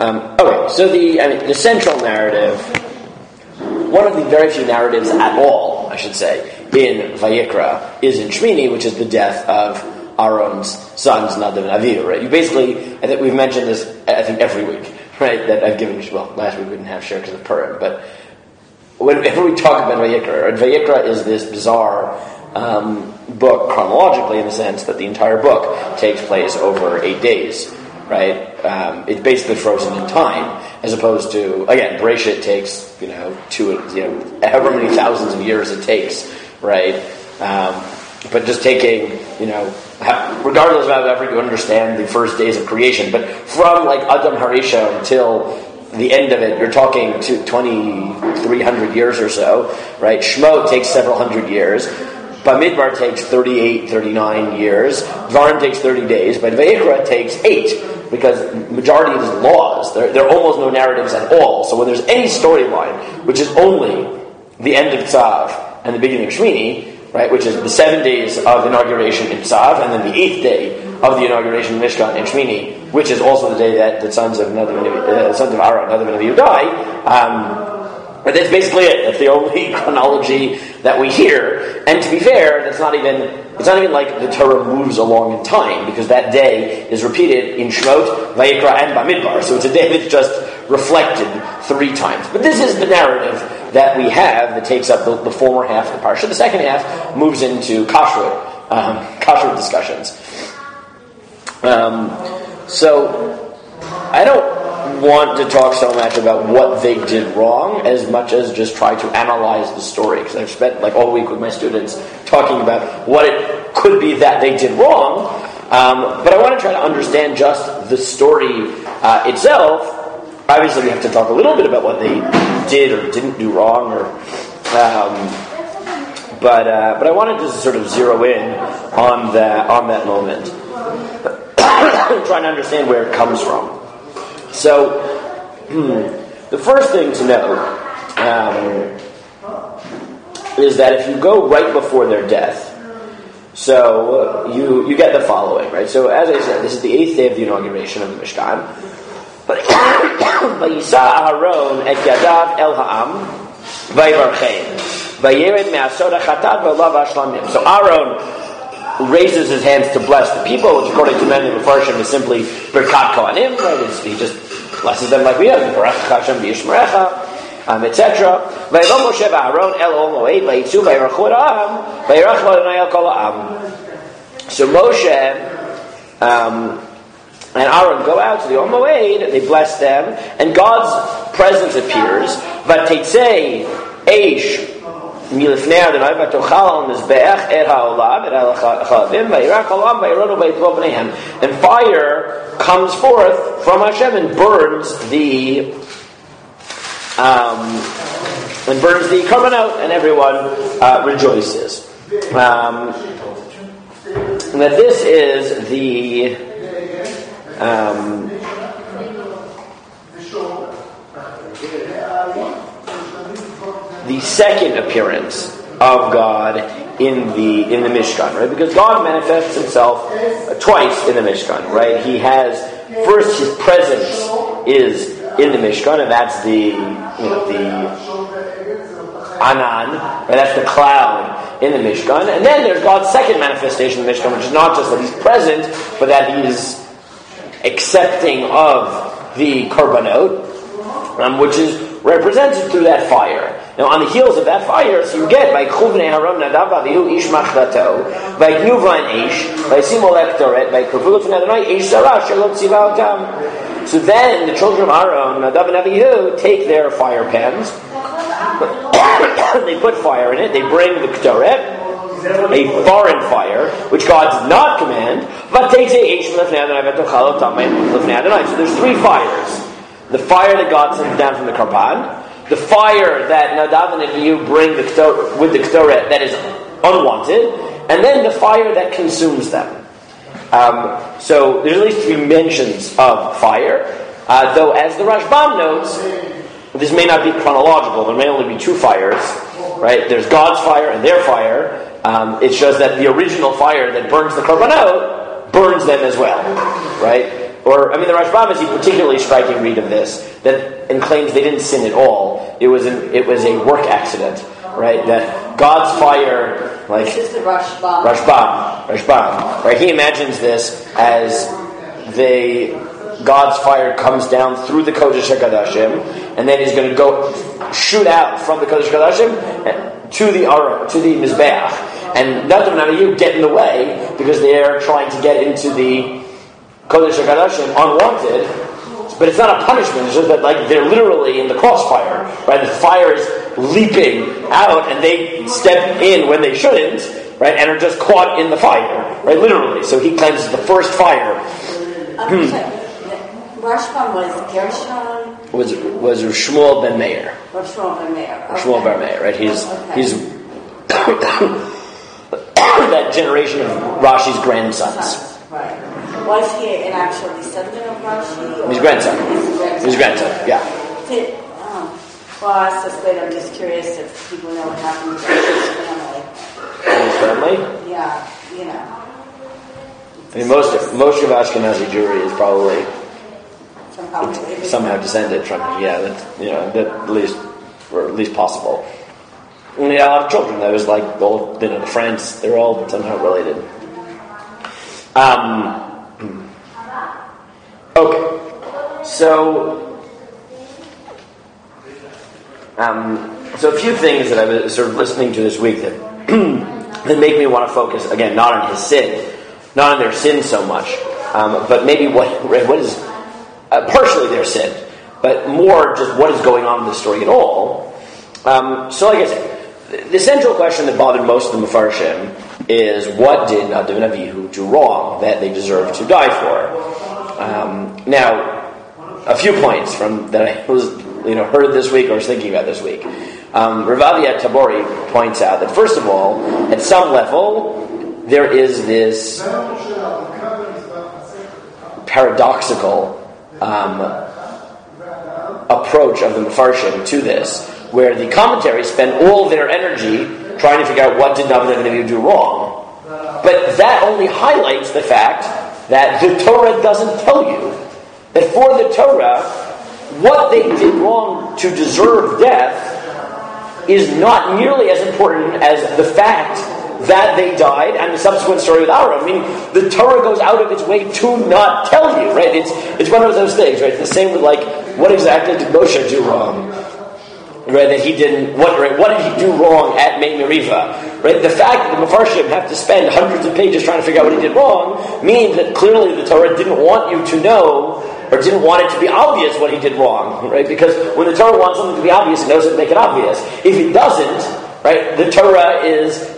So the central narrative, one of the very few narratives at all, I should say, in Vayikra is in Shmini, which is the death of Aaron's sons, Nadav and Avihu, right? You basically, I think we've mentioned this, I think, every week, right? That I've given, last week we didn't have share because of Purim, but whenever we talk about Vayikra, right, Vayikra is this bizarre book chronologically in the sense that the entire book takes place over 8 days, right? It's basically frozen in time, as opposed to, again, Bereshit takes, however many thousands of years it takes, right? But just taking, regardless of however you understand the first days of creation, but from like Adam Harisha until the end of it, you're talking to 2,300 years or so, right? Shemot takes several hundred years. Bamidbar takes 38, 39 years. Dvarim takes 30 days. But Vayikra takes 8, because the majority of these laws, there are almost no narratives at all. So when there's any storyline, which is only the end of Tzav and the beginning of Shmini, right, which is the 7 days of inauguration in Tzav, and then the 8th day of the inauguration in Mishkan in Shmini, which is also the day that the sons of Aaron, Nadav and Avihu die. But that's basically it. That's the only chronology that we hear. And to be fair, it's not even like the Torah moves along in time, because that day is repeated in Shemot, Vayikra, and Bamidbar. So it's a day that's just reflected 3 times. But this is the narrative that we have that takes up the former half of the parsha. The second half moves into kashrut discussions. So I don't want to talk so much about what they did wrong as much as just try to analyze the story, because I've spent like all week with my students talking about what it could be that they did wrong, but I want to try to understand just the story itself. Obviously we have to talk a little bit about what they did or didn't do wrong, but I wanted to sort of zero in on that moment, trying to understand where it comes from. So, the first thing to know is that if you go right before their death, so you get the following, right? So, as I said, this is the 8th day of the inauguration of the Mishkan. Vayisa Aharon et Yadav el ha'am vayvarchein vayered me'asod hachatad v'olav hashlamim. So Aaron raises his hands to bless the people, which according to many Mefarshim is simply Birkat Kohanim, right? He just blesses them like we have, Baruch Hashem v'yishmerecha, etc. Vayvom Moshe v'Aaron el ol moed vayitzu vayirachu et ha'am vayirach l'Adonai el kol ha'am. So Moshe and Aaron go out to the Ol Moed, they bless them, and God's presence appears. V'teitzei eish milifnei Adonai v'tochal al mizbeach et ha'olav et ha'chalavim v'yirach ha'olam v'yironu v'yitvo b'neihem. And fire comes forth from Hashem and burns the korbanot, and everyone rejoices. And that this is the second appearance of God in the Mishkan, right? Because God manifests Himself twice in the Mishkan, right? He has first His presence is in the Mishkan, and that's the Anan, right? That's the cloud in the Mishkan, and then there's God's second manifestation in the Mishkan, which is not just that He's present, but that He is accepting of the korbanot, which is represented through that fire. Now, on the heels of that fire, so you get by Chuvnei Haron Nadav Avihu Ish Machdato, by Knuva and Ish, by Simolek Toret, by Kavulot and Adonai Ish Sarah Shalot Tziva Otam. So then the children of Aaron, Nadav and Avihu, take their fire pans, they put fire in it, they bring the Ktoret, a foreign fire, which God did not command, but takes a Ish Lefnei Adonai V'tochal Otam Lefnei Adonai. So there's 3 fires. The fire that God sends down from the Karban, the fire that Nadav and Avihu bring with the Ktoret that is unwanted, and then the fire that consumes them. So there's at least 3 mentions of fire, though as the Rashbam notes, this may not be chronological, there may only be 2 fires, right? There's God's fire and their fire. It shows that the original fire that burns the Korbanot burns them as well, right? the Rashbam is a particularly striking read of this and claims they didn't sin at all. It was a work accident, right? That God's fire, this is the Rashbam. Rashbam, right? He imagines this as God's fire comes down through the Kodesh HaKodashim, and then he's going to go shoot out from the Kodesh HaKodashim to the Mizbeach. And Nadav and Avihu get in the way because they're trying to get into the Kodesh HaKodashim unwanted. But it's not a punishment, it's just that they're literally in the crossfire, right? The fire is leaping out and they step in when they shouldn't, right? And are just caught in the fire, right? Literally. So he claims it's the first fire. Rashbam was Gershon. Was Shmuel ben Meir. Shmuel ben Meir. Okay. Shmuel ben Meir, right? He's that generation of Rashi's grandsons. Right. Was he an actual descendant of Rashi? His grandson. His grandson, yeah. Well, I'll ask this later. I'm just curious if people know what happened to his family. His family? Yeah, I mean, most of Ashkenazi Jewry is probably somehow descended from him. Yeah, that at least possible. And he had a lot of children. That was all the friends. They're all somehow related. Okay, so a few things that I was sort of listening to this week that that make me want to focus again, not on his sin, not on their sin so much, but maybe what is partially their sin, but more just what is going on in the story at all. So, like I said, the central question that bothered most of the Mefarshim is what did Nadav and Avihu do wrong that they deserve to die for? Now, a few points from that I was heard this week or was thinking about this week. Rav Aviad Tabori points out that first of all, at some level, there is this paradoxical approach of the Mefarshim to this, where the commentaries spend all their energy trying to figure out what did Nadav and Avihu do wrong. But that only highlights the fact that the Torah doesn't tell you that for the Torah, what they did wrong to deserve death is not nearly as important as the fact that they died and the subsequent story with Aaron. I mean, the Torah goes out of its way to not tell you, right? It's one of those things, right? It's the same with what exactly did Moshe do wrong? Right, that he didn't. What did he do wrong at Mei Meriva? Right, the fact that the Mefarshim have to spend hundreds of pages trying to figure out what he did wrong means that clearly the Torah didn't want you to know, or didn't want it to be obvious what he did wrong. Right, because when the Torah wants something to be obvious, it knows how to make it obvious. If it doesn't, right, the Torah is.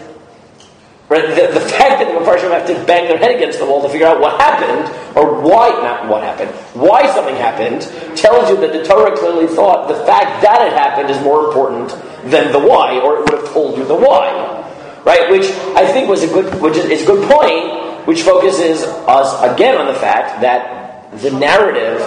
Right, the fact that the Mefarshim have to bang their head against the wall to figure out what happened, or why something happened, tells you that the Torah clearly thought the fact that it happened is more important than the why, or it would have told you the why. Right, which I think is a good point, which focuses us again on the fact that the narrative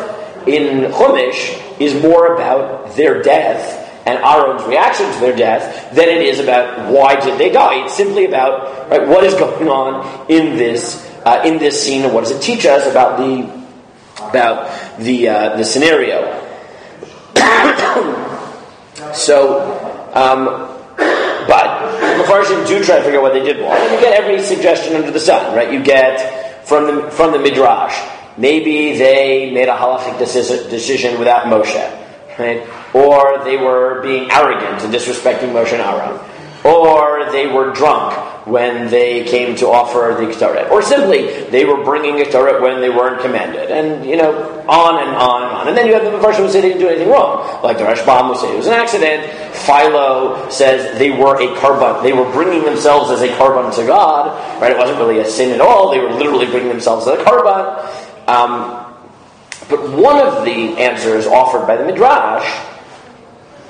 in Chumash is more about their death and Aaron's reaction to their death than it is about why did they die. It's simply about what is going on in this scene and what does it teach us about the scenario. But the Mefarshim do try to figure out what they did wrong, and you get every suggestion under the sun. Right? You get from the Midrash, maybe they made a halachic decision without Moshe. Right? Or they were being arrogant and disrespecting Moshe and Aaron. Or they were drunk when they came to offer the Ketoret. Or simply, they were bringing Ketoret when they weren't commanded. And, on and on and on. And then you have the Mefarshim who say they didn't do anything wrong. Like the Rashbam who say it was an accident. Philo says they were a karban. They were bringing themselves as a karban to God. Right? It wasn't really a sin at all. They were literally bringing themselves as a karban. But one of the answers offered by the Midrash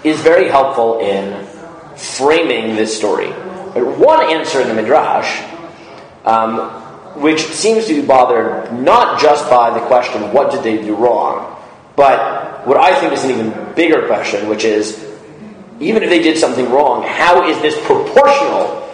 is very helpful in framing this story. But one answer in the Midrash, which seems to be bothered not just by the question, what did they do wrong, but what I think is an even bigger question, which is, even if they did something wrong, how is this proportional?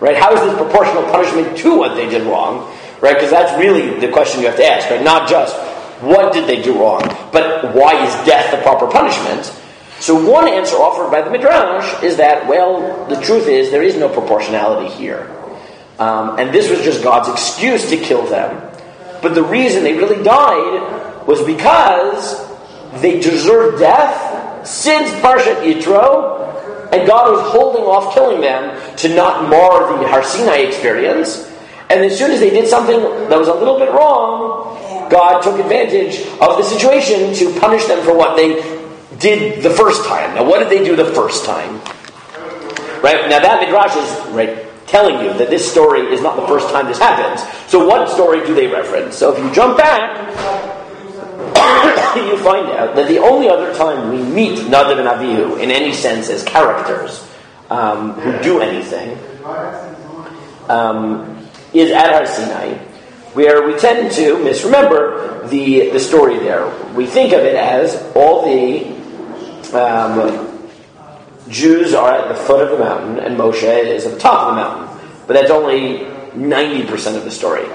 Right? How is this proportional punishment to what they did wrong? Right? Because that's really the question you have to ask. Right? Not just What did they do wrong? But why is death the proper punishment? So one answer offered by the Midrash is that, well, the truth is there is no proportionality here. And this was just God's excuse to kill them. But the reason they really died was because they deserved death since Parshat Yitro, and God was holding off killing them to not mar the Har Sinai experience. And as soon as they did something that was a little bit wrong, God took advantage of the situation to punish them for what they did the first time. Now, what did they do the first time? Right? Now, that Midrash is telling you that this story is not the first time this happens. So what story do they reference? So if you jump back, you find out that the only other time we meet Nadav and Avihu in any sense as characters who do anything is at Har Sinai, where we tend to misremember the story there. We think of it as all the Jews are at the foot of the mountain and Moshe is at the top of the mountain. But that's only 90% of the story.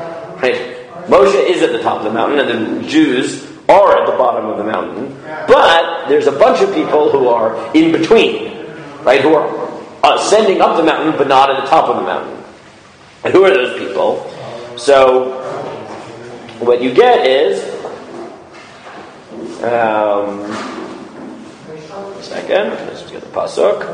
Right? Moshe is at the top of the mountain and the Jews are at the bottom of the mountain. But there's a bunch of people who are in between, right? Who are ascending up the mountain but not at the top of the mountain. And who are those people? So what you get is second, let's just get the pasuk.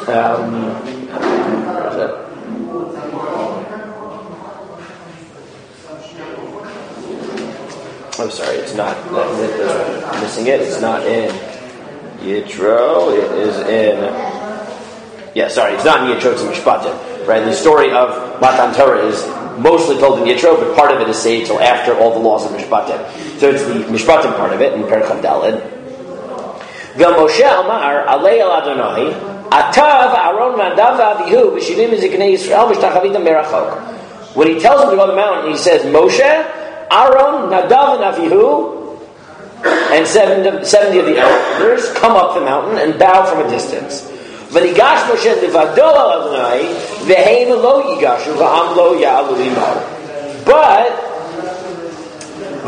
Where is it? I'm sorry, it's not. I'm missing it. It's not in Yitro. It is in. Yeah, sorry, it's not in Yitro. It's in Mishpatim. Right? The story of Matan Torah is mostly told in Yitro, but part of it is saved till after all the laws of Mishpatim. So it's the Mishpatim part of it in Perek Daled. Moshe Amar Alei El Adonai Atav Aaron Nadav Avihu V'Shivim Ziknei Yisrael V'Shtachavitam Merachok. When he tells them to go to the mountain, he says, Moshe, Aaron, Nadav, and Avihu, and 70 of the elders come up the mountain and bow from a distance. V'nigash Moshe Levado El Adonai V'heim Lo Yigashu V'am Lo Ya'alu Imo. But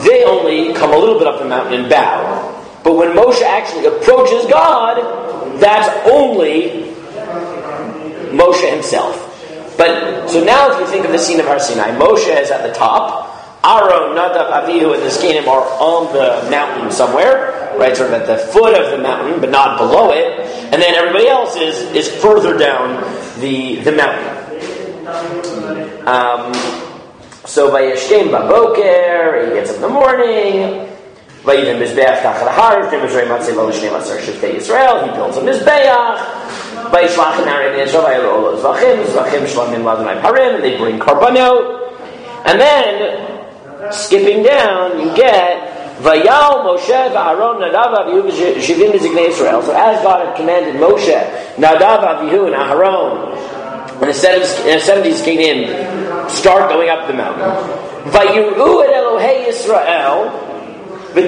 they only come a little bit up the mountain and bow. But when Moshe actually approaches God, that's only Moshe himself. But so now if you think of the scene of Har Sinai, Moshe is at the top, Aaron, Nadav, Avihu, and the Zikanim are on the mountain somewhere, right, sort of at the foot of the mountain, but not below it, and then everybody else is further down the mountain. So Vayeshkem Baboker, he gets up in the morning. Vayivim Mizbeach Tachal Har, Demonstrate Matzeh Lo L'Shnei Matzah Shiftei Yisrael. He builds a Mizbeach. Vayishlach Nari Ben Yisrael Vayelo Lo Zvachim Shlamim Ladonai Parim, and they bring Karbanot. And then, skipping down, you get Vayal Moshe V'Aaron Nadav Avihu V'Shivim Mizignei Yisrael. So as God had commanded Moshe, Nadav, Avihu, and Aharon, and the 70s came in, start going up the mountain. Vayiru et Elohei Yisrael. And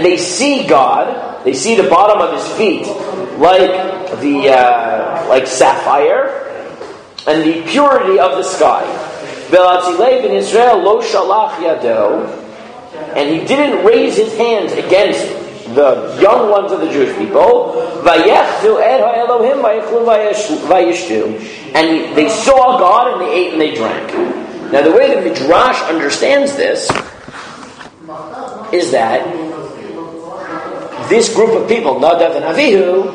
they see God, they see the bottom of his feet like sapphire, and the purity of the sky. And he didn't raise his hands against the young ones of the Jewish people. And they saw God and they ate and they drank. Now, the way the Midrash understands this is that this group of people, Nadav and Avihu,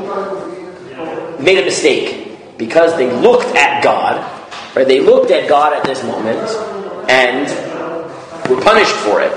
made a mistake because they looked at God, right? They looked at God at this moment and were punished for it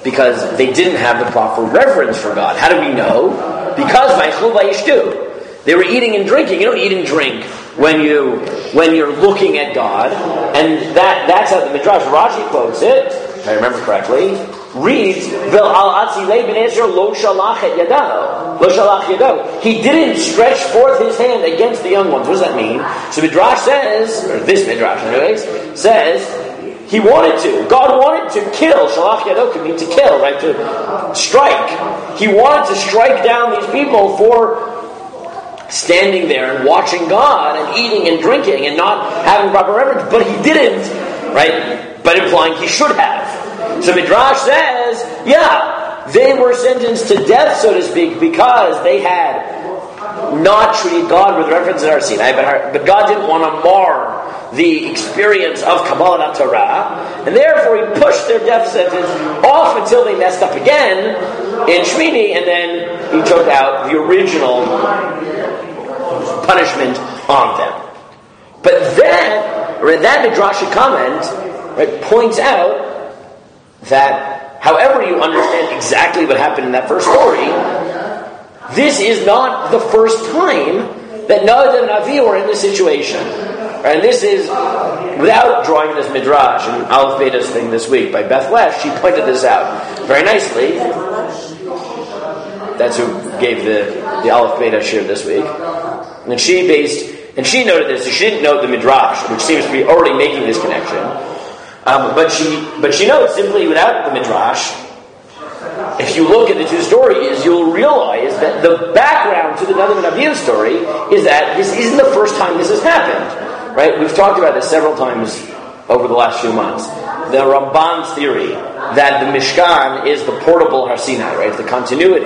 because they didn't have the proper reverence for God. How do we know? Because Vaychlu Vayishtu. They were eating and drinking. You don't eat and drink when you're looking at God, and that's how the Midrash Rashi quotes it, if I remember correctly, reads Vel al atzilei bnei Yisrael lo shalach et yadahu. lo shalach yado. He didn't stretch forth his hand against the young ones. What does that mean? So Midrash says, or this Midrash anyways, says, he wanted to. God wanted to kill. Shalach yado could mean to kill, right? To strike. He wanted to strike down these people for standing there and watching God and eating and drinking and not having proper reverence, but he didn't, right? But implying he should have. So Midrash says, yeah, they were sentenced to death, so to speak, because they had not treated God with reverence at Har Sinai, but God didn't want to mar the experience of Kabbalah Torah, and therefore he pushed their death sentence off until they messed up again in Shmini, and then he took out the original punishment on them. But that Midrashic comment, right, points out that however you understand exactly what happened in that first story, this is not the first time that Nadav and Avihu are in this situation. Right? And this is, without drawing this Midrash and Aleph Beta's thing this week by Beth Lesh, she pointed this out very nicely. That's who gave the Aleph Beta shir this week. And she noted this, so she didn't note the Midrash, which seems to be already making this connection. But she notes simply without the Midrash, if you look at the two stories, you'll realize that the background to the Nadav and Avihu story is that this isn't the first time this has happened. Right? We've talked about this several times over the last few months. The Ramban's theory that the Mishkan is the portable Har Sinai, right? The continuity.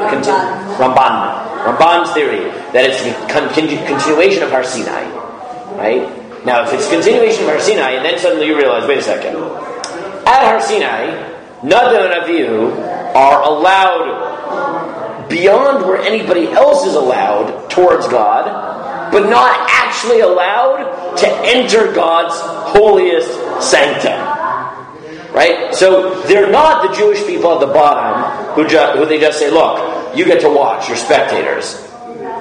Ramban's theory that it's the continuation of Har Sinai, right? Now, if it's continuation of Har Sinai, and then suddenly you realize, wait a second. At Har Sinai, Nadav and Avihu are allowed beyond where anybody else is allowed towards God, but not actually allowed to enter God's holiest sanctum. Right? So they're not the Jewish people at the bottom who they just say, look, you get to watch, you're spectators.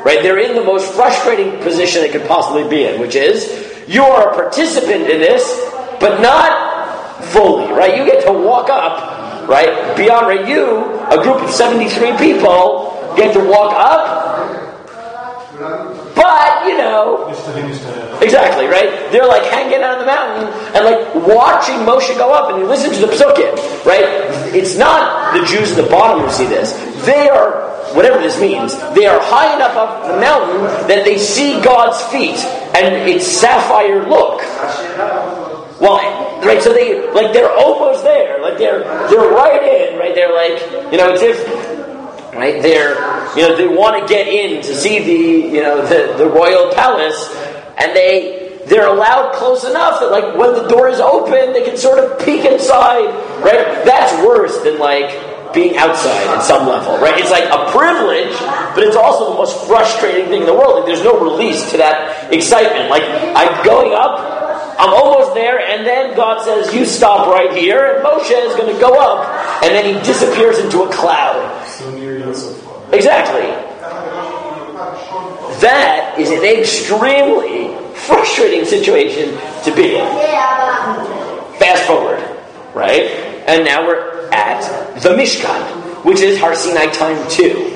Right? They're in the most frustrating position they could possibly be in, which is, you are a participant in this, but not fully. Right? You get to walk up, right? Beyond, right? You, a group of 73 people, get to walk up, but, exactly, right? They're like hanging out on the mountain and like watching Moshe go up, and you listen to the psukim, right? It's not the Jews at the bottom who see this. They are, whatever this means, they are high enough up the mountain that they see God's feet, and it's sapphire look. Well, right, so they're almost there, like they're right in, right? They're like, it's if, right, they want to get in to see the royal palace, and they're allowed close enough that like when the door is open, they can sort of peek inside, right? That's worse than like being outside at some level, right? It's like a privilege, but it's also the most frustrating thing in the world. Like there's no release to that excitement. Like I'm going up, I'm almost there, and then God says, you stop right here, and Moshe is going to go up, and then he disappears into a cloud. So near you so far. Exactly. That is an extremely frustrating situation to be in. Fast forward, right? And now we're at the Mishkan, which is Har Sinai time 2.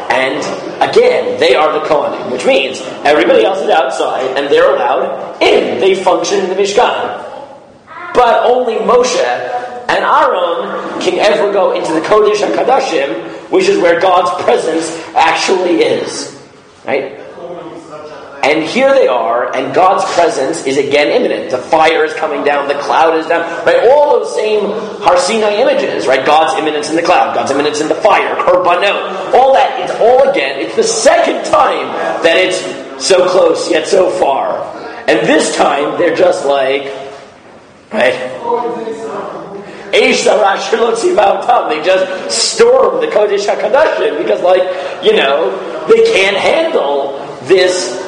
And again, they are the Kohanim, which means everybody else is outside and they're allowed in. They function in the Mishkan. But only Moshe and Aaron can ever go into the Kodesh HaKadashim, which is where God's presence actually is. Right? And here they are, and God's presence is again imminent. The fire is coming down, the cloud is down, right? All those same Har Sinai images, right? God's imminence in the cloud, God's imminence in the fire, Korbanot, all that, it's all again, it's the second time that it's so close yet so far. And this time, they're just like, right? They just storm the Kodesh HaKadashim because, they can't handle this.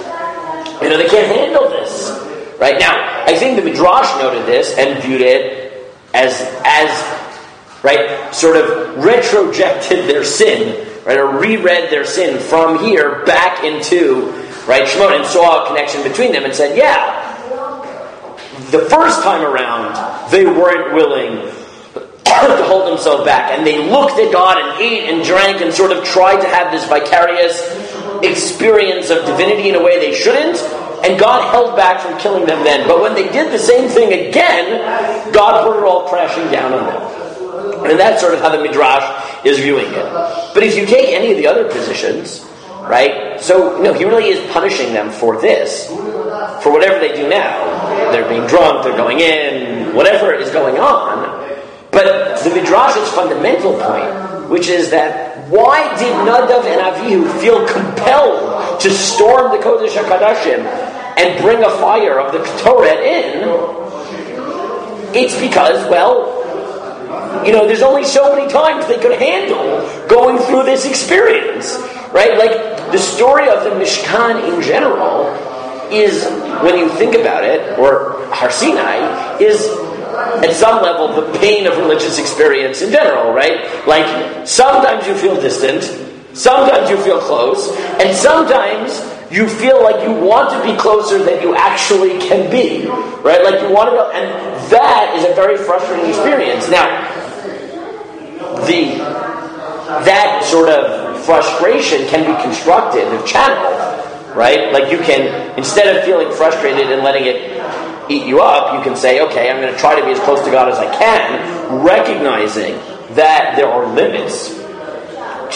They can't handle this. Right? Now, I think the Midrash noted this and viewed it as right, sort of retrojected their sin, right, or reread their sin from here back into, right, Shemot, and saw a connection between them and said, yeah, the first time around, they weren't willing to hold themselves back, and they looked at God and ate and drank and sort of tried to have this vicarious experience of divinity in a way they shouldn't, and God held back from killing them then. But when they did the same thing again, God brought it all crashing down on them. And that's sort of how the Midrash is viewing it. But if you take any of the other positions, right, so, he really is punishing them for this, for whatever they do now. They're being drunk, they're going in, whatever is going on. But the Midrash's fundamental point, which is that why did Nadav and Avihu feel compelled to storm the Kodesh HaKadashim and bring a fire of the Torah in? It's because, there's only so many times they could handle going through this experience, right? Like, the story of the Mishkan in general is, when you think about it, or Har Sinai, is at some level the pain of religious experience in general, right? Like, sometimes you feel distant, sometimes you feel close, and sometimes you feel like you want to be closer than you actually can be, right? Like, you want to go, and that is a very frustrating experience. Now, that sort of frustration can be constructed and channeled, right? Like, you can, instead of feeling frustrated and letting it eat you up, you can say, okay, I'm going to try to be as close to God as I can, recognizing that there are limits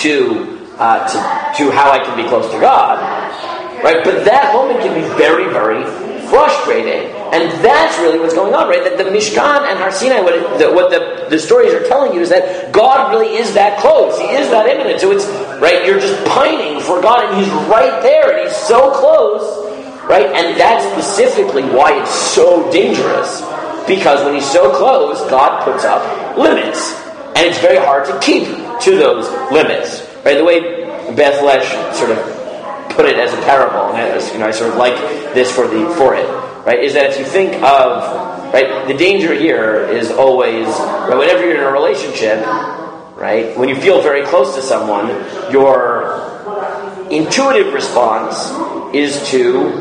to how I can be close to God, right? But that moment can be very, very frustrating, and that's really what's going on, right? That the Mishkan and Har Sinai, what the stories are telling you is that God really is that close. He is that imminent. So it's, right, you're just pining for God, and He's right there, and He's so close, right? And that's specifically why it's so dangerous, because when He's so close, God puts up limits, and it's very hard to keep to those limits, right? The way Beth Lesh sort of put it as a parable, and I sort of like this for it, right? Is that if you think of, right, the danger here is always, right, whenever you're in a relationship, right, when you feel very close to someone, your intuitive response is to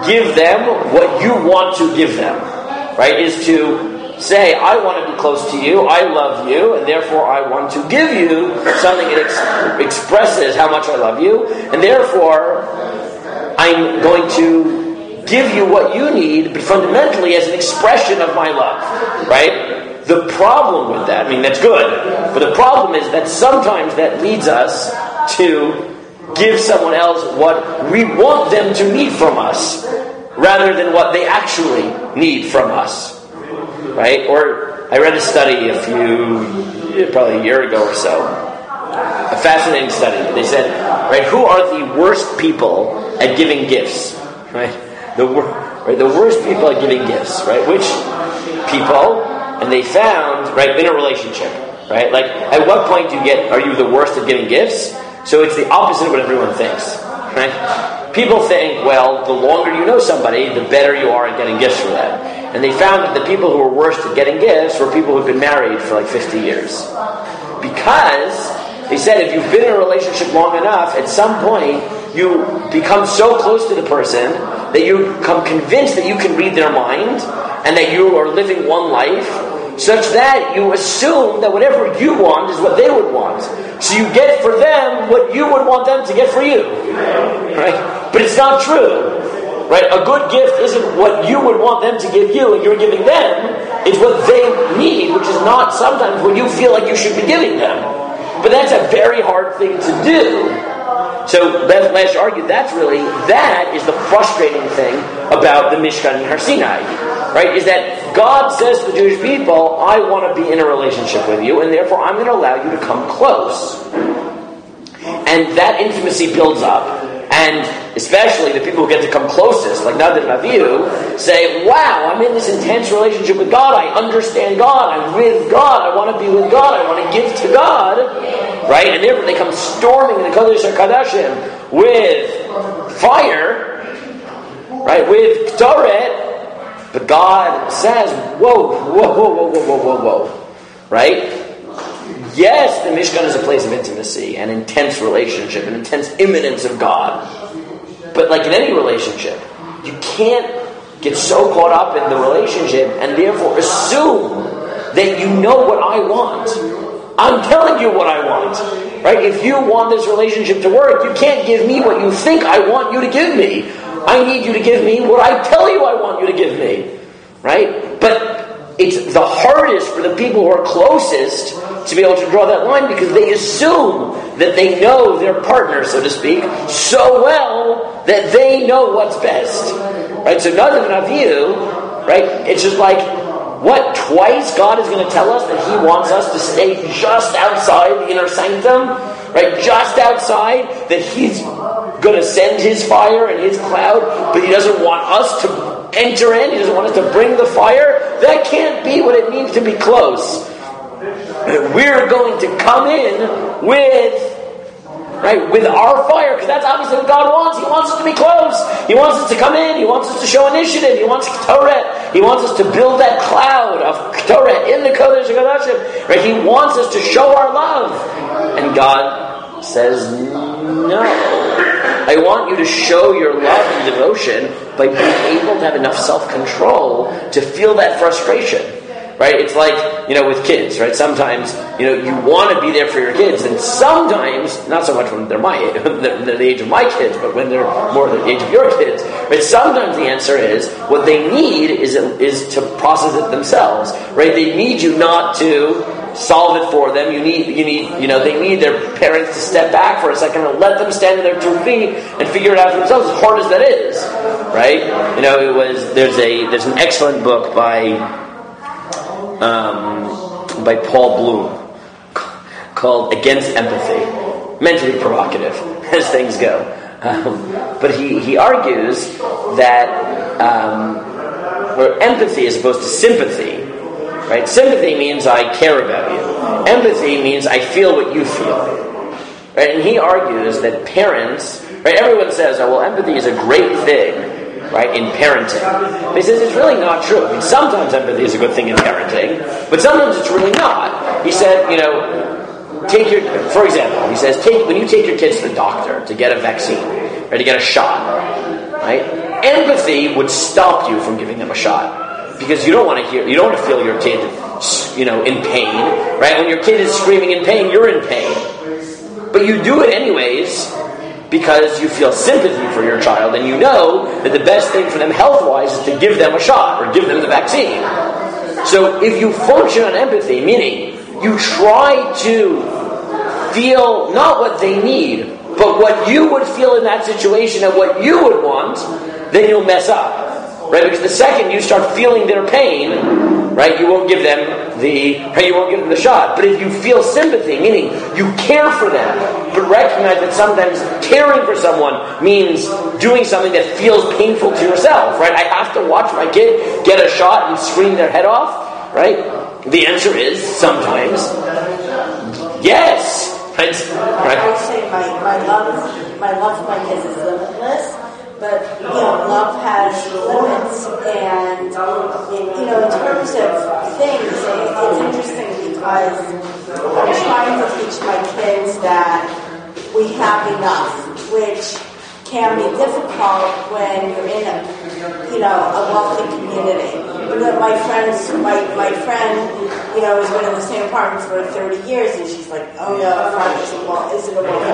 give them what you want to give them, right? Is to say, I want to be close to you, I love you, and therefore I want to give you something that expresses how much I love you, and therefore I'm going to give you what you need, but fundamentally as an expression of my love, right? The problem with that, that's good, but the problem is that sometimes that leads us to give someone else what we want them to need from us, rather than what they actually need from us. Right? Or I read a study probably a year ago or so, a fascinating study. They said, right, who are the worst people at giving gifts? Right? The worst people at giving gifts, right? Which people? And they found, right, in a relationship, right? Like, at what point are you the worst at giving gifts? So it's the opposite of what everyone thinks, right? People think, well, the longer you know somebody, the better you are at getting gifts for them. And they found that the people who were worst at getting gifts were people who've been married for like 50 years. Because they said if you've been in a relationship long enough, at some point you become so close to the person that you become convinced that you can read their mind and that you are living one life, such that you assume that whatever you want is what they would want. So you get for them what you would want them to get for you. Right? But it's not true. Right? A good gift isn't what you would want them to give you and you're giving them. It's what they need, which is not sometimes what you feel like you should be giving them. But that's a very hard thing to do. So Beth Lesh argued that is the frustrating thing about the Mishkan and Har Sinai. Right? Is that God says to the Jewish people, I want to be in a relationship with you, and therefore I'm going to allow you to come close. And that intimacy builds up. And especially the people who get to come closest, like Nadav and Avihu, say, wow, I'm in this intense relationship with God, I understand God, I'm with God, I want to be with God, I want to give to God, right? And therefore they come storming in the Kodesh HaKadashim with fire, right, with Torah, but God says, whoa, right? Yes, the Mishkan is a place of intimacy and intense relationship and intense immanence of God. But like in any relationship, you can't get so caught up in the relationship and therefore assume that you know what I want. I'm telling you what I want. Right? If you want this relationship to work, you can't give me what you think I want you to give me. I need you to give me what I tell you I want you to give me. Right? But it's the hardest for the people who are closest to be able to draw that line, because they assume that they know their partner, so to speak, so well that they know what's best. Right? So Nadav and Avihu, right? It's just like, what, twice God is going to tell us that He wants us to stay just outside the inner sanctum? Right? Just outside, that He's going to send His fire and His cloud, but He doesn't want us to enter in. He doesn't want us to bring the fire. That can't be what it means to be close. We're going to come in with our fire, because that's obviously what God wants. He wants us to be close. He wants us to come in. He wants us to show initiative. He wants Torah. He wants us to build that cloud of Torah in the Kodesh HaKodashim. Right? He wants us to show our love. And God says, no. I want you to show your love and devotion by being able to have enough self-control to feel that frustration. Right? It's like, with kids, right? Sometimes, you want to be there for your kids, and sometimes, not so much when they're my age, they're the age of my kids, but when they're more the age of your kids, right? Sometimes the answer is, what they need is to process it themselves, right? They need you not to solve it for them. They need their parents to step back for a second and let them stand on their 2 feet and figure it out for themselves, as hard as that is, right? There's an excellent book by Paul Bloom called Against Empathy. Mentally provocative, as things go. But he argues that where empathy is opposed to sympathy, right? Sympathy means I care about you. Empathy means I feel what you feel. Right? And he argues that parents, right? Everyone says, empathy is a great thing, right, in parenting. But he says it's really not true. I mean, sometimes empathy is a good thing in parenting, but sometimes it's really not. He said, for example, he says, when you take your kids to the doctor to get a vaccine, or to get a shot, right, empathy would stop you from giving them a shot. Because you don't want to feel your kid, in pain, right? When your kid is screaming in pain, you're in pain. But you do it anyways, because you feel sympathy for your child, and you know that the best thing for them health-wise is to give them a shot, or give them the vaccine. So if you function on empathy, meaning you try to feel not what they need, but what you would feel in that situation and what you would want, then you'll mess up. Right? Because the second you start feeling their pain, right, you won't give them the shot. But if you feel sympathy, meaning you care for them, but recognize that sometimes caring for someone means doing something that feels painful to yourself, right? I have to watch my kid get a shot and scream their head off, right? The answer is sometimes yes. Right? I say my love for my kids is limitless. But, love has limits, and, in terms of things, it's interesting because I'm trying to teach my kids that we have enough, which can be difficult when you're in a wealthy community. My friend, has been in the same apartment for 30 years, and she's like, oh no, apartment isn't a wealthy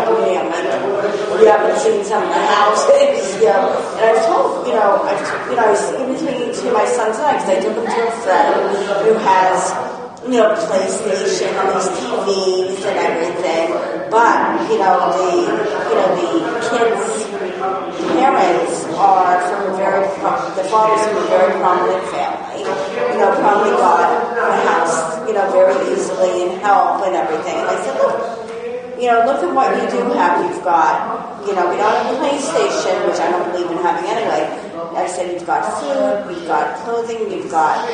community. I'm like, you haven't seen some of the houses, And I was told, I was even speaking to my son tonight, because I took him to a friend who has, PlayStation and these TVs and everything, but, the kids' parents are the father's from a very prominent family, probably got a house, very easily and help and everything. And I said, look at what you do have. You've got, we don't have a PlayStation, which I don't believe in having anyway. I said, you've got food, you've got clothing, you've got,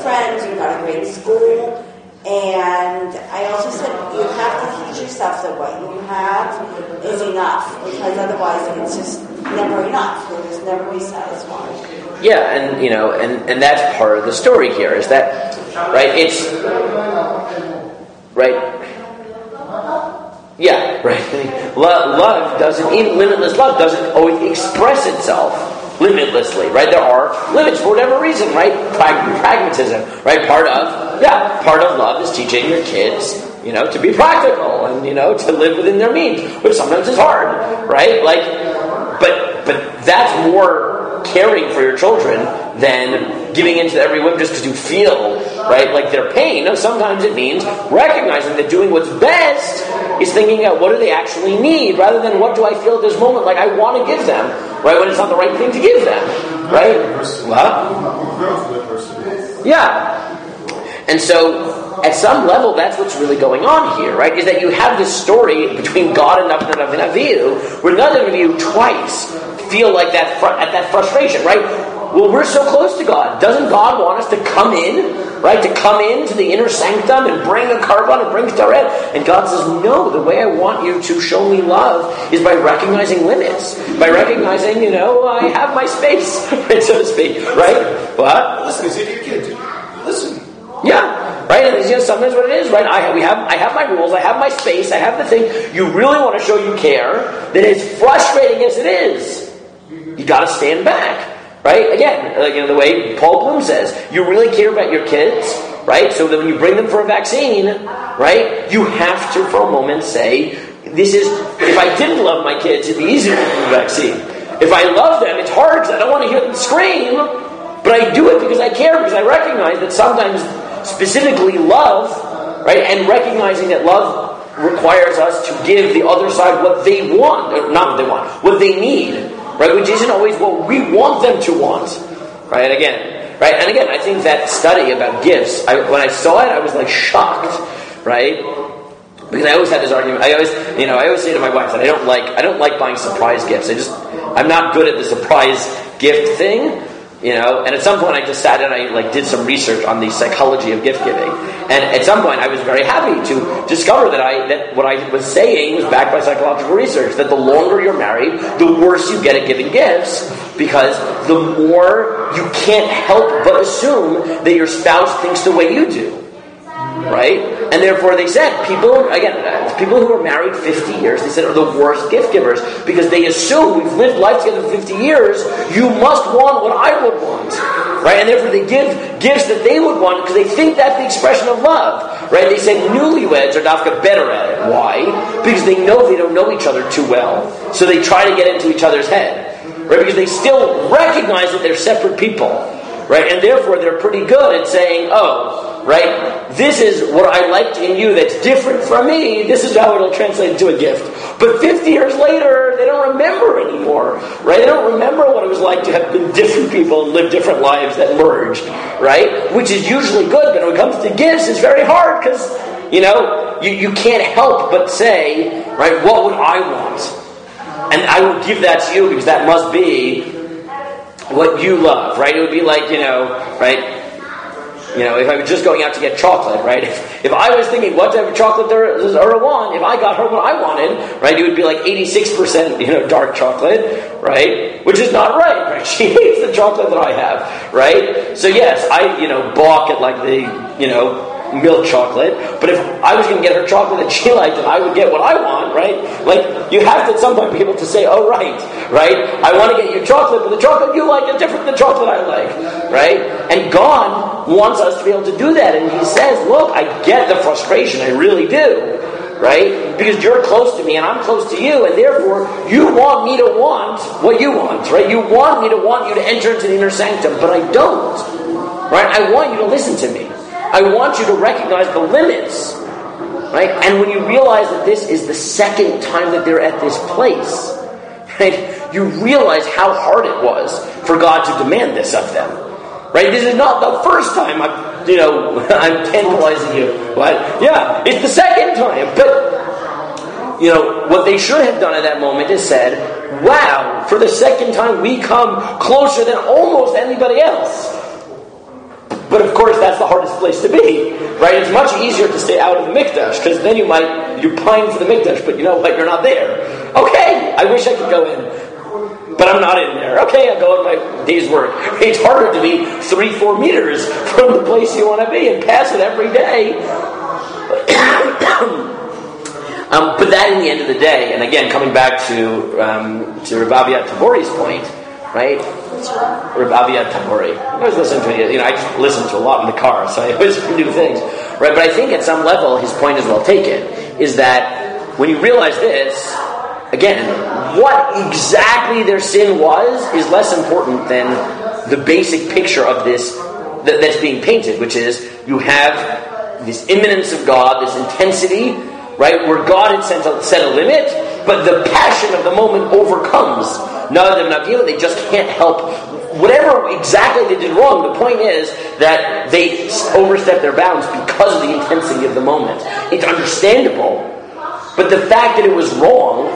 friends, you've got a great school. And I also said, you have to teach yourself that what you have is enough, because otherwise it's just never enough. You'll just never be satisfied. Yeah, and that's part of the story here, is that, right, it's, right, yeah, right, love doesn't, even limitless love doesn't always express itself limitlessly, right? There are limits for whatever reason, right? Pragmatism, right? Part of love is teaching your kids, to be practical and, to live within their means, which sometimes is hard, right? But that's more caring for your children than giving into every whim just because you feel, right, like their pain. No, sometimes it means recognizing that doing what's best is thinking out what do they actually need rather than what do I feel at this moment like I want to give them, right, when it's not the right thing to give them, right? What? Yeah. And so, at some level, that's what's really going on here, right? Is that you have this story between God and Nadav and Avihu, where Nadav and Avihu twice feel like that at that frustration, right? Well, we're so close to God. Doesn't God want us to come in, right? To come into the inner sanctum and bring a carbon and bring Torah? And God says, no, the way I want you to show me love is by recognizing limits. By recognizing, I have my space, right, so to speak, right? What? Listen, say to your kids, listen. Yeah. Right? And sometimes what it is, right? I have my rules, I have my space, I have the thing. You really want to show you care, then as frustrating as it is, you got to stand back. Right? Again, like the way Paul Bloom says, you really care about your kids, right? So that when you bring them for a vaccine, right, you have to for a moment say, if I didn't love my kids, it'd be easier to give them a vaccine. If I love them, it's hard because I don't want to hear them scream, but I do it because I care, because I recognize that sometimes specifically love, right, and recognizing that love requires us to give the other side what they want, or not what they want, what they need. Right, which isn't always what we want them to want, right? And again, I think that study about gifts, when I saw it, I was like shocked, right? Because I always had this argument. I always say to my wife that I don't like buying surprise gifts. I'm not good at the surprise gift thing. And at some point I just sat and I did some research on the psychology of gift giving. And at some point I was very happy to discover that what I was saying was backed by psychological research, that the longer you're married, the worse you get at giving gifts, because the more you can't help but assume that your spouse thinks the way you do. Right? And therefore they said, people who are married 50 years, they said, are the worst gift givers, because they assume we've lived life together for 50 years, you must want what I would want. Right? And therefore they give gifts that they would want because they think that's the expression of love. Right? They say newlyweds are dafka better at it. Why? Because they know they don't know each other too well. So they try to get into each other's head. Right? Because they still recognize that they're separate people. Right? And therefore they're pretty good at saying, right, this is what I liked in you that's different from me. This is how it'll translate into a gift. But 50 years later, they don't remember anymore. Right? They don't remember what it was like to have been different people and live different lives that merged. Right? Which is usually good, but when it comes to gifts, it's very hard because, you can't help but say, right, what would I want? And I will give that to you because that must be what you love, right? It would be like, right? If I was just going out to get chocolate, right? If I was thinking what type of chocolate there is or I want, if I got her what I wanted, right, it would be like 86%, dark chocolate, right? Which is not right? She hates the chocolate that I have, right? So yes, I, balk at like the, milk chocolate, but if I was going to get her chocolate that she liked, then I would get what I want, right? Like, you have to at some point be able to say, oh, right, I want to get you chocolate, but the chocolate you like is different than the chocolate I like, right? And God wants us to be able to do that, and He says, look, I get the frustration, I really do, right? Because you're close to me, and I'm close to you, and therefore, you want me to want what you want, right? You want me to want you to enter into the inner sanctum, but I don't, right? I want you to listen to me. I want you to recognize the limits, right? And when you realize that this is the second time that they're at this place, right? You realize how hard it was for God to demand this of them, right? This is not the first time I'm tantalizing you. What? Yeah, it's the second time. But, what they should have done at that moment is said, wow, for the second time we come closer than almost anybody else. But of course, that's the hardest place to be, right? It's much easier to stay out of the mikdash, because then you pine for the mikdash, but you know what? You're not there. Okay, I wish I could go in, but I'm not in there. Okay, I'll go on my day's work. It's harder to be 3-4 meters from the place you want to be and pass it every day. But that, in the end of the day, and again, coming back to Rav Avia Tabori's point, right? interrupt? Reb Aviyad Tabori. I always listen to it. I just listen to a lot in the car, so I always do things. Right? But I think at some level, his point is well taken, is that when you realize this, again, what exactly their sin was is less important than the basic picture of this that's being painted, which is you have this immanence of God, this intensity, right, where God had set a limit, but the passion of the moment overcomes Nadav and Avihu. They just can't help whatever exactly they did wrong. The point is that they overstepped their bounds because of the intensity of the moment. It's understandable, but the fact that it was wrong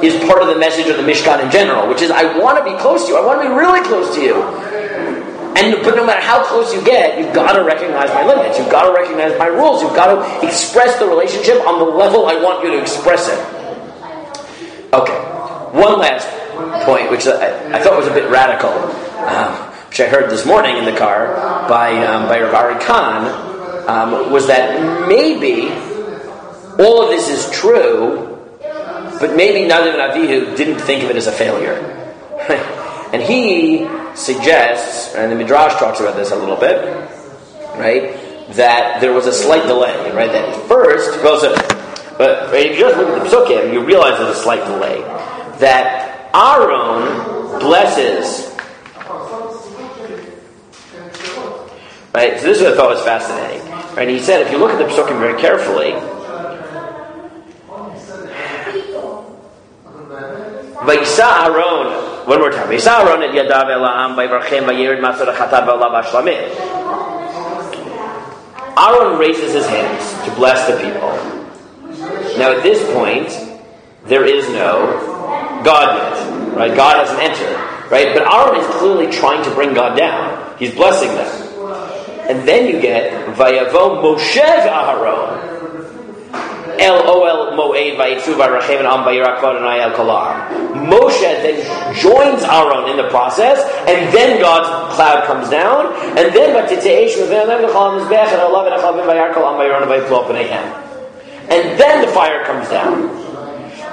is part of the message of the Mishkan in general, which is I want to be close to you. I want to be really close to you. But no matter how close you get, you've got to recognize my limits. You've got to recognize my rules. You've got to express the relationship on the level I want you to express it. Okay. One last point, which I thought was a bit radical, which I heard this morning in the car by Rav Ari Khan, was that maybe all of this is true, but maybe Nadav and Avihu didn't think of it as a failure. And he suggests, and the Midrash talks about this a little bit, right, that there was a slight delay, right, that first, but if you just look at the Psukim, you realize there's a slight delay, that Aaron blesses, right, so this is what I thought was fascinating, right, he said, if you look at the Psukim very carefully, Vayisa Aaron, one more time. Vayisa Aaron et yadav el ha'am vayvarchem vayered matzah chatat v'olav hashlamim. Aaron raises his hands to bless the people. Now at this point, there is no God yet, right? God hasn't entered, right? But Aaron is clearly trying to bring God down. He's blessing them. And then you get Vayavo Moshe Aharon. Moshe then joins Aaron in the process, and then God's cloud comes down, and then the fire comes down.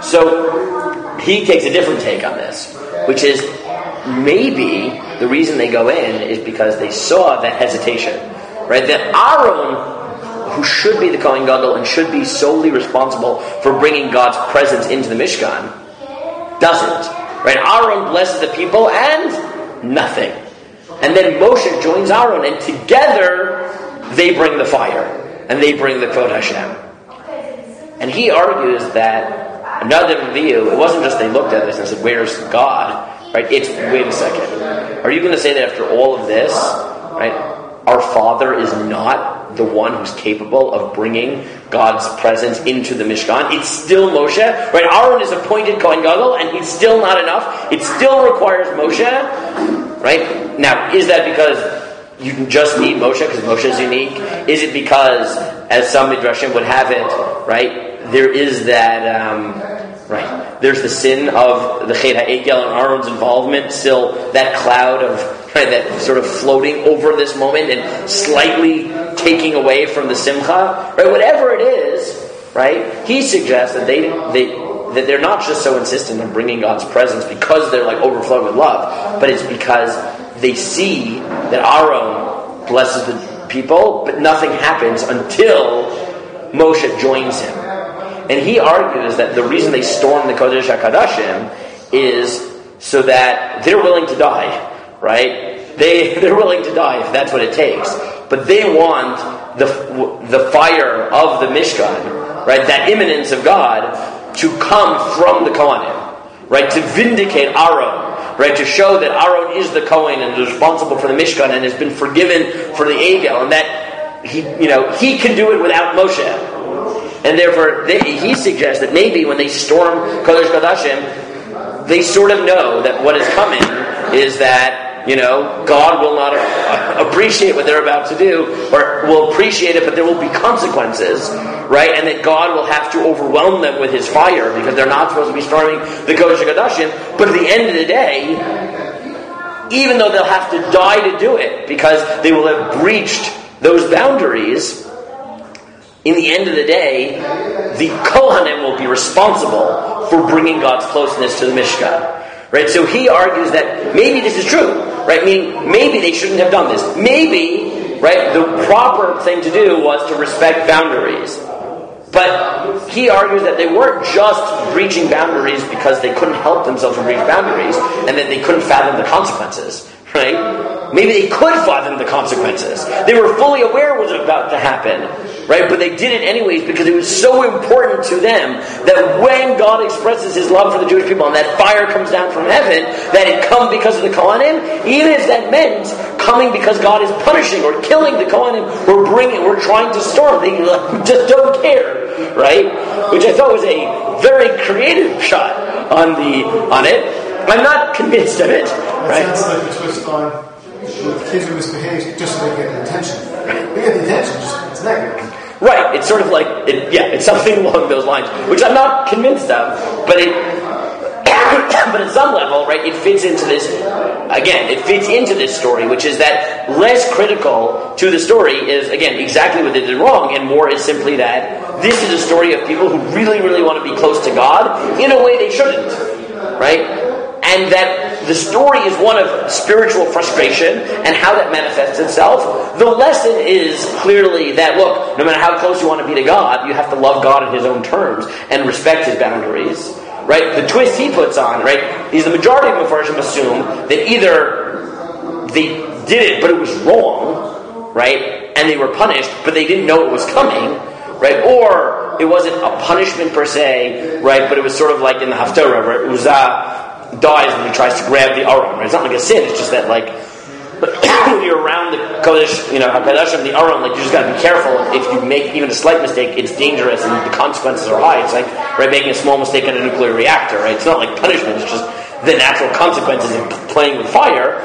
So he takes a different take on this, which is maybe the reason they go in is because they saw that hesitation, right? That Aaron, who should be the Kohen Gadol and should be solely responsible for bringing God's presence into the Mishkan, doesn't. Right? Aaron blesses the people and nothing. And then Moshe joins Aaron, and together they bring the fire and they bring the Kvod Hashem. And he argues that Nadav and Avihu, it wasn't just they looked at this and said, "Where's God?" Right? It's, wait a second. Are you going to say that after all of this, right, our Father is not the one who's capable of bringing God's presence into the Mishkan? It's still Moshe, right? Aaron is appointed Kohen Gadol, and he's still not enough. It still requires Moshe, right? Now, is that because you can just need Moshe because Moshe is unique? Is it because, as some Midrashim would have it, right, there is that, right, there's the sin of the Chet HaEkel and Aaron's involvement, still that cloud of, right, that sort of floating over this moment and slightly taking away from the simcha, right? Whatever it is, right? He suggests that that they're not just so insistent on bringing God's presence because they're like overflowing with love, but it's because they see that Aaron blesses the people, but nothing happens until Moshe joins him. And he argues that the reason they storm the Kodesh HaKadashim is so that they're willing to die, right? They're willing to die if that's what it takes. But they want the fire of the Mishkan, right, that immanence of God, to come from the Kohanim, right, to vindicate Aaron, right, to show that Aaron is the Kohen and is responsible for the Mishkan and has been forgiven for the Egel, and that he can do it without Moshe. And therefore, he suggests that maybe when they storm Kodesh Kodashim, they sort of know that what is coming is that, God will not appreciate what they're about to do, or will appreciate it, but there will be consequences, right? And that God will have to overwhelm them with his fire because they're not supposed to be storming the Kodesh HaKodashim. But at the end of the day, even though they'll have to die to do it because they will have breached those boundaries, in the end of the day, the Kohanim will be responsible for bringing God's closeness to the Mishkan. Right? So he argues that maybe this is true. Right? Meaning, maybe they shouldn't have done this. Maybe, right, the proper thing to do was to respect boundaries. But he argues that they weren't just breaching boundaries because they couldn't help themselves from breach boundaries, and that they couldn't fathom the consequences. Right? Maybe they could fathom the consequences. They were fully aware what was about to happen. Right? But they did it anyways because it was so important to them that when God expresses His love for the Jewish people and that fire comes down from heaven, that it come because of the Kohanim, even if that meant coming because God is punishing or killing the Kohanim, we're trying to storm. They just don't care. Right? Which I thought was a very creative shot on it. I'm not convinced of it. Right? That sounds like the twist on the kids who misbehave just so they get the attention. They get the attention, it's negative. Right, it's sort of like, it's something along those lines, which I'm not convinced of, but but at some level, right, it fits into this story, which is that less critical to the story is, again, exactly what they did wrong, and more is simply that this is a story of people who really, really want to be close to God in a way they shouldn't, right? And that the story is one of spiritual frustration and how that manifests itself. The lesson is clearly that, look, no matter how close you want to be to God, you have to love God in His own terms and respect His boundaries. Right? The twist he puts on, right, is the majority of Mepharshim assume that either they did it but it was wrong, right, and they were punished, but they didn't know it was coming, right, or it wasn't a punishment per se, right, but it was sort of like in the Haftorah, where Uzzah dies and he tries to grab the Aron. Right? It's not like a sin. It's just that, like, when you're around the Kodesh, HaKadoshim, the Aron, like, you just got to be careful. If you make even a slight mistake, it's dangerous and the consequences are high. It's like, right, making a small mistake in a nuclear reactor. Right? It's not like punishment. It's just the natural consequences of playing with fire.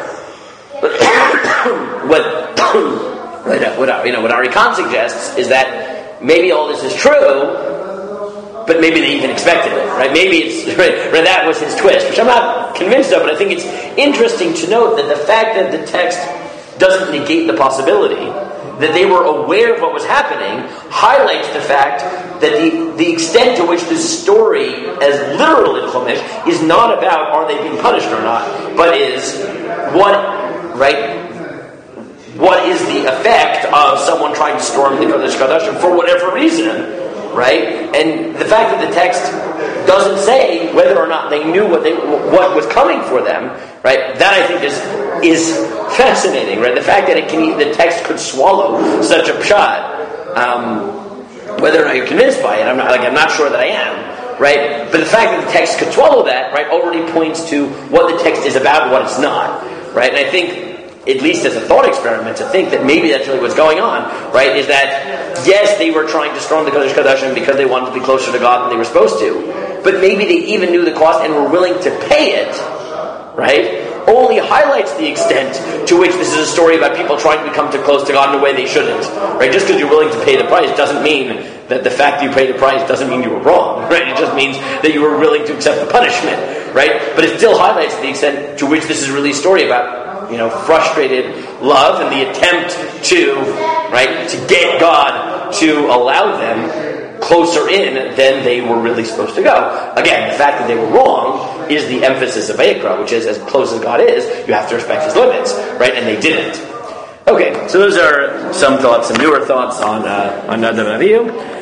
But what Ari Khan suggests is that maybe all this is true, but maybe they even expected it, right? Maybe it's right, that was his twist, which I'm not convinced of, but I think it's interesting to note that the fact that the text doesn't negate the possibility that they were aware of what was happening highlights the fact that the extent to which this story, as literal in Chumash, is not about are they being punished or not, but is what is the effect of someone trying to storm the Kodesh Kodashim for whatever reason. Right? And the fact that the text doesn't say whether or not they knew what was coming for them, right? That I think is fascinating, right? The fact that the text could swallow such a pshat, whether or not you're convinced by it, I'm not sure that I am, right? But the fact that the text could swallow that, right, already points to what the text is about and what it's not, right? And I think, at least as a thought experiment, to think that maybe that's really what's going on, right, is that, yes, they were trying to storm the Kodesh Kodashim because they wanted to be closer to God than they were supposed to, but maybe they even knew the cost and were willing to pay it, right, only highlights the extent to which this is a story about people trying to become too close to God in a way they shouldn't, right? Just because you're willing to pay the price doesn't mean that the fact you paid the price doesn't mean you were wrong, right? It just means that you were willing to accept the punishment, right? But it still highlights the extent to which this is really a story about frustrated love and the attempt to get God to allow them closer in than they were really supposed to go. Again, the fact that they were wrong is the emphasis of Vayikra, which is as close as God is, you have to respect His limits, right? And they didn't. Okay, so those are some newer thoughts on Nadav and Avihu.